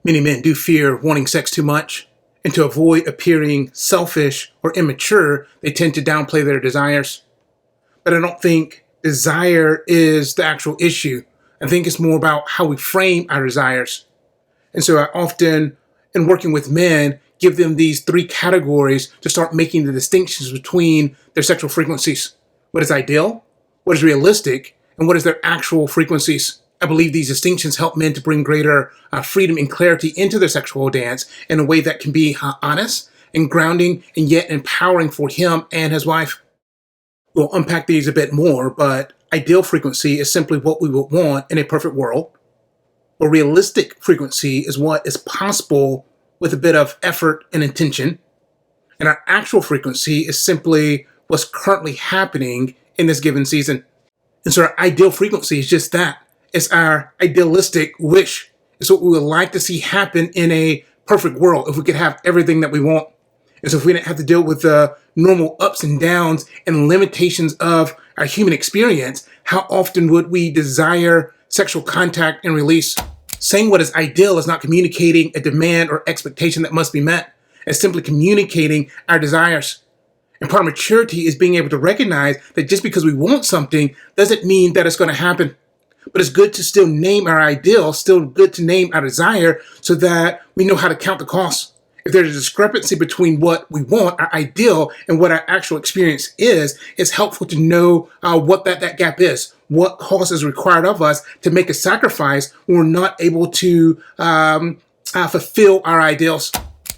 Many men do fear wanting sex too much, and to avoid appearing selfish or immature, they tend to downplay their desires. But I don't think desire is the actual issue. I think it's more about how we frame our desires. And so I often, in working with men, give them these three categories to start making the distinctions between their sexual frequencies. What is ideal, what is realistic, and what is their actual frequencies. I believe these distinctions help men to bring greater freedom and clarity into their sexual dance in a way that can be honest and grounding and yet empowering for him and his wife. We'll unpack these a bit more, but ideal frequency is simply what we would want in a perfect world. A realistic frequency is what is possible with a bit of effort and intention. And our actual frequency is simply what's currently happening in this given season. And so our ideal frequency is just that. It's our idealistic wish. It's what we would like to see happen in a perfect world if we could have everything that we want. And so if we didn't have to deal with the normal ups and downs and limitations of our human experience, how often would we desire sexual contact and release? Saying what is ideal is not communicating a demand or expectation that must be met. It's simply communicating our desires. And part of maturity is being able to recognize that just because we want something doesn't mean that it's going to happen. But it's good to still name our ideal, still good to name our desire so that we know how to count the costs. If there's a discrepancy between what we want, our ideal, and what our actual experience is, it's helpful to know what that gap is, what cost is required of us to make a sacrifice when we're not able to fulfill our ideals.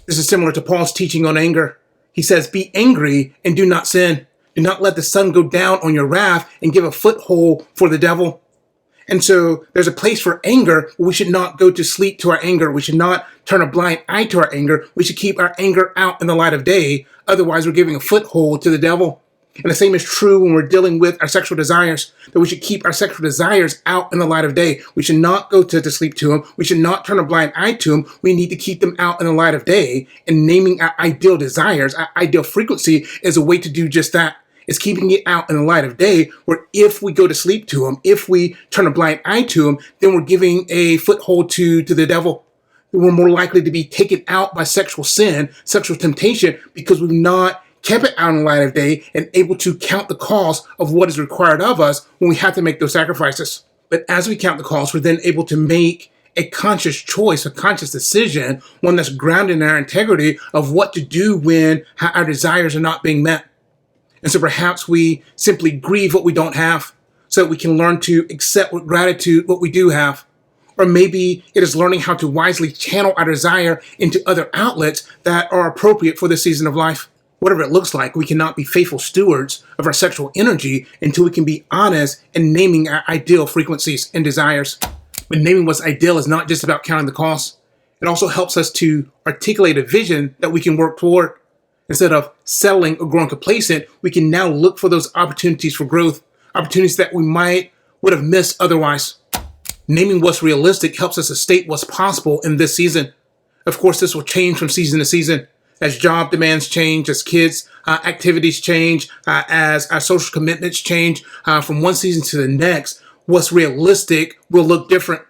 This is similar to Paul's teaching on anger. He says, be angry and do not sin. Do not let the sun go down on your wrath and give a foothold for the devil. And so there's a place for anger, but we should not go to sleep to our anger. We should not turn a blind eye to our anger. We should keep our anger out in the light of day. Otherwise, we're giving a foothold to the devil. And the same is true when we're dealing with our sexual desires, that we should keep our sexual desires out in the light of day. We should not go to sleep to them. We should not turn a blind eye to them. We need to keep them out in the light of day. And naming our ideal desires, our ideal frequency, is a way to do just that. It's keeping it out in the light of day, where if we go to sleep to them, if we turn a blind eye to them, then we're giving a foothold to the devil. We're more likely to be taken out by sexual sin, sexual temptation, because we've not kept it out in the light of day and able to count the cost of what is required of us when we have to make those sacrifices. But as we count the cost, we're then able to make a conscious choice, a conscious decision, one that's grounded in our integrity of what to do when our desires are not being met. And so perhaps we simply grieve what we don't have so that we can learn to accept with gratitude what we do have. Or maybe it is learning how to wisely channel our desire into other outlets that are appropriate for the season of life. Whatever it looks like, we cannot be faithful stewards of our sexual energy until we can be honest in naming our ideal frequencies and desires. But naming what's ideal is not just about counting the costs. It also helps us to articulate a vision that we can work toward. Instead of settling or growing complacent, we can now look for those opportunities for growth, opportunities that we would have missed otherwise. Naming what's realistic helps us to state what's possible in this season. Of course, this will change from season to season as job demands change, as kids' activities change, as our social commitments change from one season to the next. What's realistic will look different.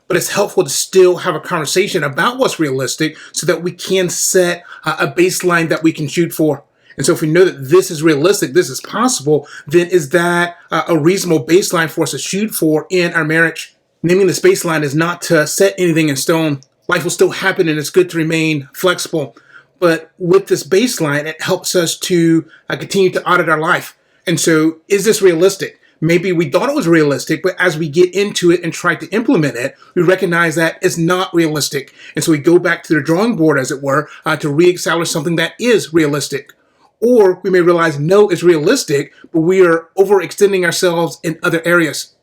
But it's helpful to still have a conversation about what's realistic so that we can set a baseline that we can shoot for. And so if we know that this is realistic, this is possible, then is that a reasonable baseline for us to shoot for in our marriage? Naming this baseline is not to set anything in stone. Life will still happen and it's good to remain flexible. But with this baseline, it helps us to continue to audit our life. And so is this realistic? Maybe we thought it was realistic, but as we get into it and try to implement it, we recognize that it's not realistic. And so we go back to the drawing board, as it were, to reestablish something that is realistic. Or we may realize, no, it's realistic, but we are overextending ourselves in other areas.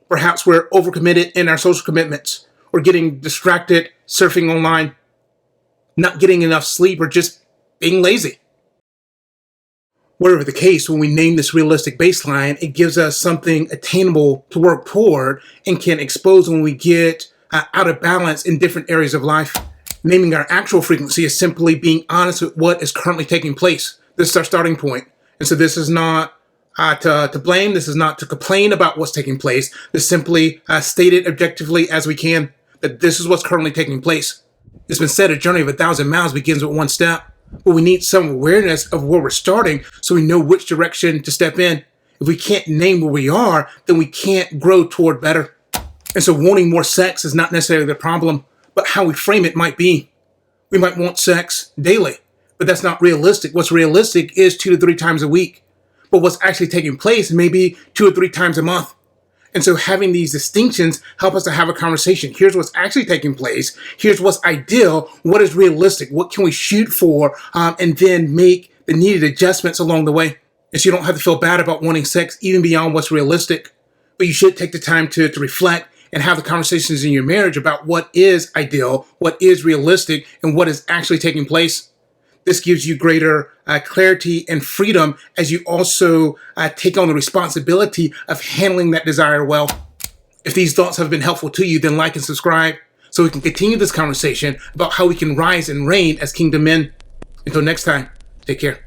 Perhaps we're overcommitted in our social commitments, or getting distracted surfing online, not getting enough sleep, or just being lazy. Whatever the case, when we name this realistic baseline, it gives us something attainable to work toward and can expose when we get out of balance in different areas of life. Naming our actual frequency is simply being honest with what is currently taking place. This is our starting point. And so this is not to blame. This is not to complain about what's taking place. This is simply state it objectively as we can, that this is what's currently taking place. It's been said a journey of 1,000 miles begins with one step, but we need some awareness of where we're starting so we know which direction to step in. If we can't name where we are, then we can't grow toward better. And so wanting more sex is not necessarily the problem, but how we frame it might be. We might want sex daily, but that's not realistic. What's realistic is 2 to 3 times a week. But what's actually taking place may be 2 or 3 times a month. And so having these distinctions help us to have a conversation. Here's what's actually taking place. Here's what's ideal. What is realistic? What can we shoot for? And then make the needed adjustments along the way. And so you don't have to feel bad about wanting sex even beyond what's realistic. But you should take the time to reflect and have the conversations in your marriage about what is ideal, what is realistic, and what is actually taking place. This gives you greater clarity and freedom as you also take on the responsibility of handling that desire well. If these thoughts have been helpful to you, then like and subscribe so we can continue this conversation about how we can rise and reign as kingdom men. Until next time, take care.